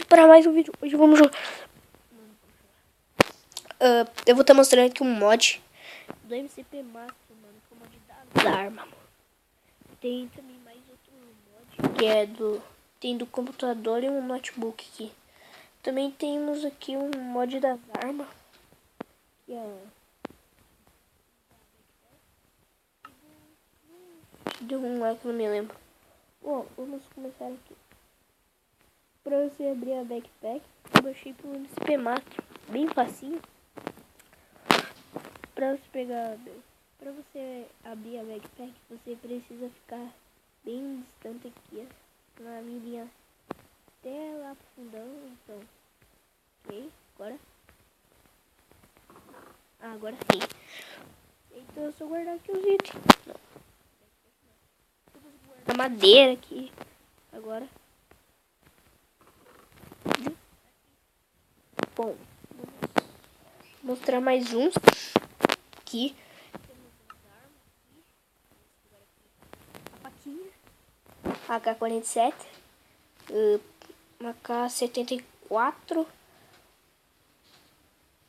bem-vindo para mais um vídeo. Hoje vamos jogar. Eu vou estar mostrando aqui um mod do MCP Master, mano, que é o mod das armas. Tem também mais outro mod que é tem do computador e um notebook aqui. Também temos aqui um mod das armas, que é de um lá que eu não me lembro. Bom, vamos começar aqui. Para você abrir a backpack, eu baixei pro MCP Master, bem facinho. Para você abrir a backpack, você precisa ficar bem distante aqui, ó, na mirinha até lá pro fundão. Então, ok, agora sim. Então eu só guardar aqui os itens. Não. Eu vou guardar madeira aqui agora. Bom, vamos mostrar mais uns aqui. AK-47, uma AK-74,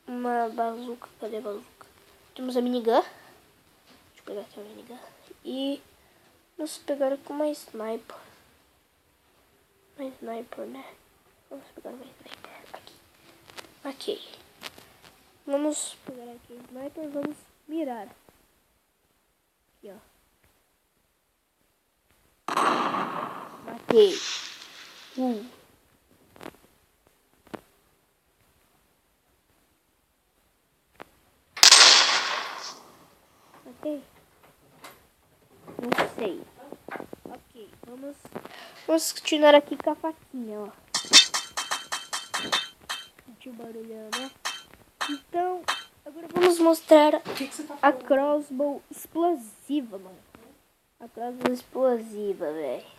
uma bazuca, cadê a bazuca? Temos a minigun, deixa eu pegar aqui a minigun, e vamos pegar aqui uma sniper, né? Vamos pegar uma sniper aqui, ok, vamos pegar aqui a sniper, vamos mirar, aqui ó. Matei. Matei? Não sei. Ok, vamos continuar aqui com a faquinha, ó. Sentiu o barulhão, né? Então, agora vamos mostrar a crossbow explosiva, mano. A crossbow explosiva, velho.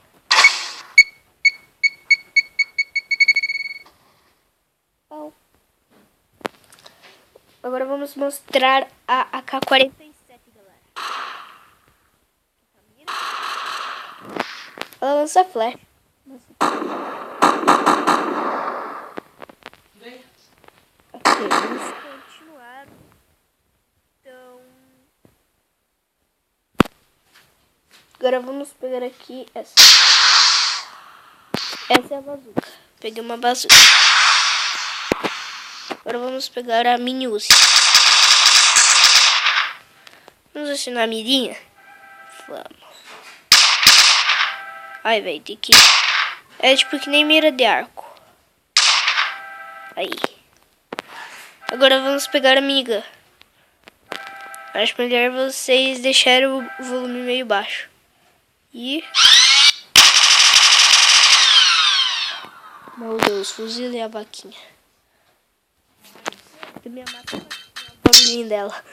Agora vamos mostrar a AK-47, galera. Ela lança flash. Ok, vamos continuar. Então, agora vamos pegar aqui essa. Essa é a bazuca. Peguei uma bazuca. Agora vamos pegar a mini Uzi. Vamos assinar a mirinha? Vamos. Ai, velho, tem que... É tipo que nem mira de arco. Aí. Agora vamos pegar a amiga. Acho melhor vocês deixarem o volume meio baixo. E... Meu Deus, fuzilei a vaquinha. Eu me amato o barulhinho dela.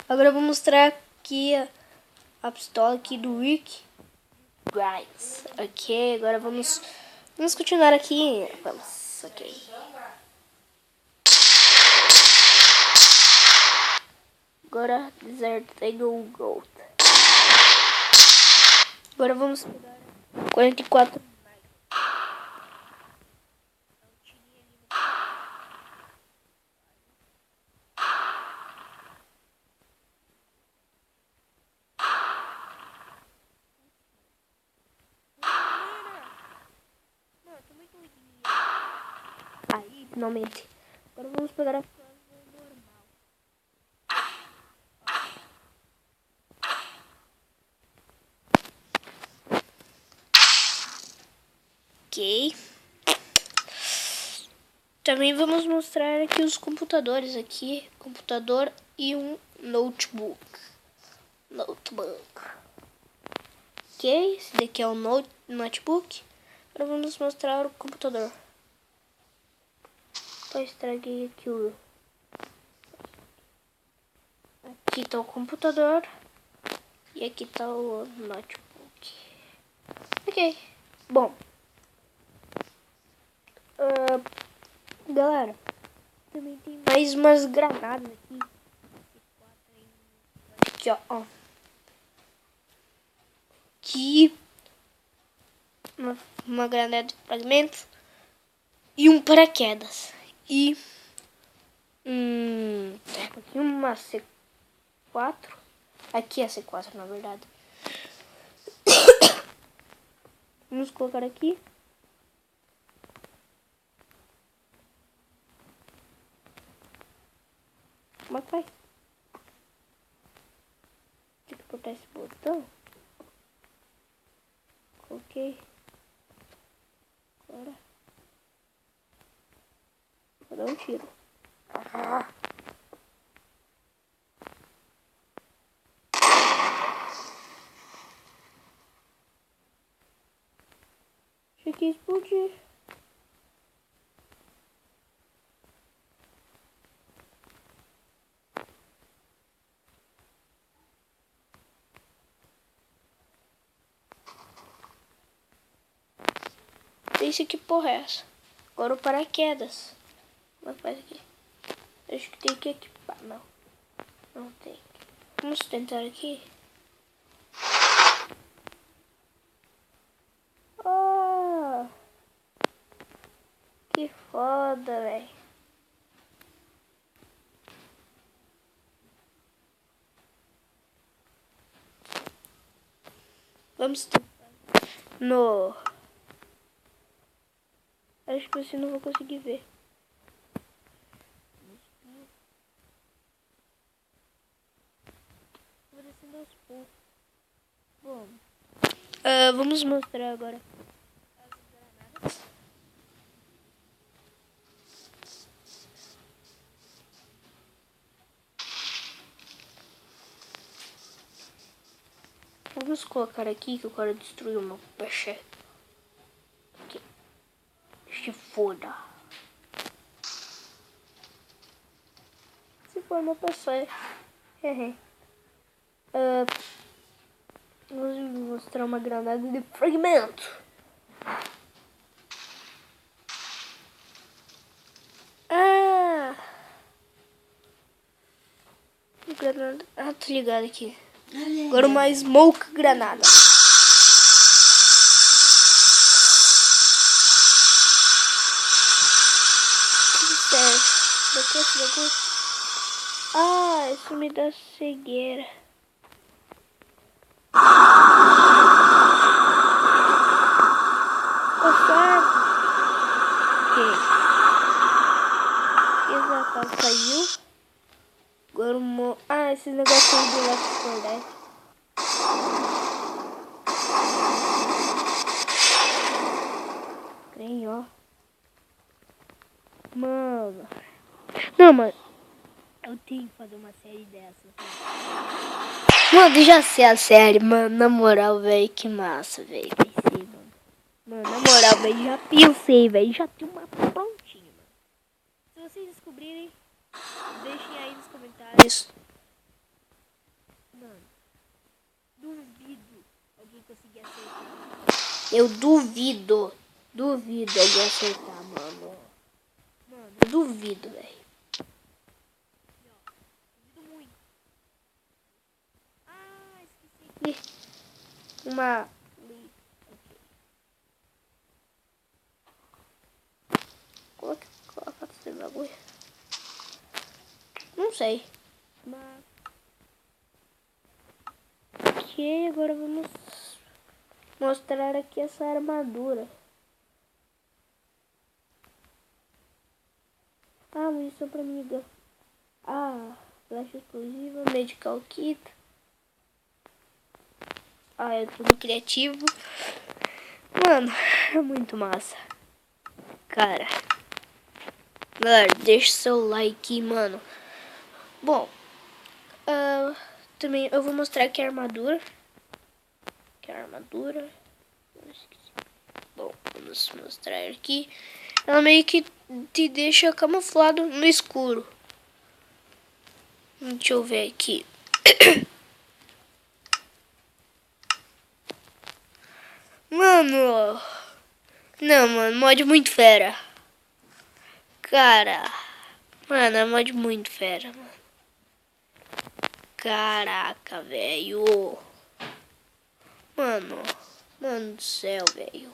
Agora eu vou mostrar aqui a pistola aqui do Rick Grimes. Ok, agora vamos continuar aqui. Vamos, ok. Agora Desert Eagle Gold. Agora vamos pegar 44. Aí, finalmente. Agora vamos pegar a normal. Ok. Também vamos mostrar aqui os computadores aqui. Computador e um notebook. Ok, esse daqui é o notebook. Agora vamos mostrar o computador. Eu estraguei aqui o... Aqui tá o computador. E aqui tá o notebook. Ok, bom. Galera, também tem mais umas granadas aqui. Aqui, ó. Aqui. uma granada de fragmentos e um paraquedas. E aqui uma C4. Aqui é a C4, na verdade. Vamos colocar aqui. Como é que faz? Tem que apertar esse botão. Coloquei. Agora vou dar um tiro. Achei que ia explodir. Esse que porra é essa? Agora o paraquedas. Como é que faz aqui? Acho que tem que equipar. Não. Não tem. Vamos tentar aqui. Oh! Que foda, velho. Vamos tentar. No. Acho que você não vai conseguir ver. Vou descendo aos poucos. Bom. Vamos mostrar agora as granadas. Vamos colocar aqui que eu quero destruir uma peixe. Aqui. Se foda. Se for uma pessoa. Vamos mostrar uma granada de fragmento. Granada. Ah, tô ligado aqui. Agora uma smoke granada. Sério. Daqui esse bagulho. Ah, isso me dá cegueira. Exato, saiu. Agora esse negócio aí do Left 4 Dead. Tem, ó. Mano. Não, mano. Eu tenho que fazer uma série dessas. Mano, já sei a série, mano. Na moral, velho. Que massa, velho. Vai ser, mano. Mano, na moral, velho. Já pensei, velho. Já tem uma prontinha, mano. Se vocês descobrirem, deixem aí nos comentários. Mano. Duvido alguém conseguir acertar. Eu duvido. Duvido alguém acertar, mano. Mano, eu duvido, velho. Duvido muito. Ah, esqueci. Uma. Coloca esse bagulho. Não sei. Mas. Ok, agora vamos mostrar aqui essa armadura. Ah, munição pra amiga. Ah, flecha explosiva, medical kit. Ah, é tudo criativo. Mano, é muito massa. Cara. Galera, deixa seu like, mano. Bom. Também eu vou mostrar aqui a armadura. Bom, vamos mostrar aqui. Ela meio que te deixa camuflado no escuro. Deixa eu ver aqui. Mano. Não, mano, mod muito fera. Cara. Mano, é mod muito fera, mano. Caraca, velho. Mano do céu, velho.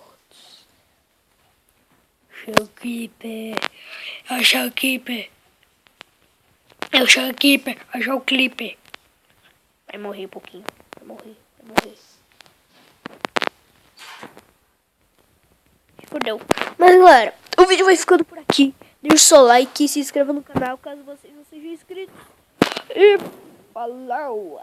o Creeper. Achar o Creeper. Achar o Creeper. Achar o Creeper. Vai morrer um pouquinho. Vai morrer. Fudeu. Mas galera, o vídeo vai ficando por aqui. Deixe o seu like e se inscreva no canal caso você não seja inscrito. E falou!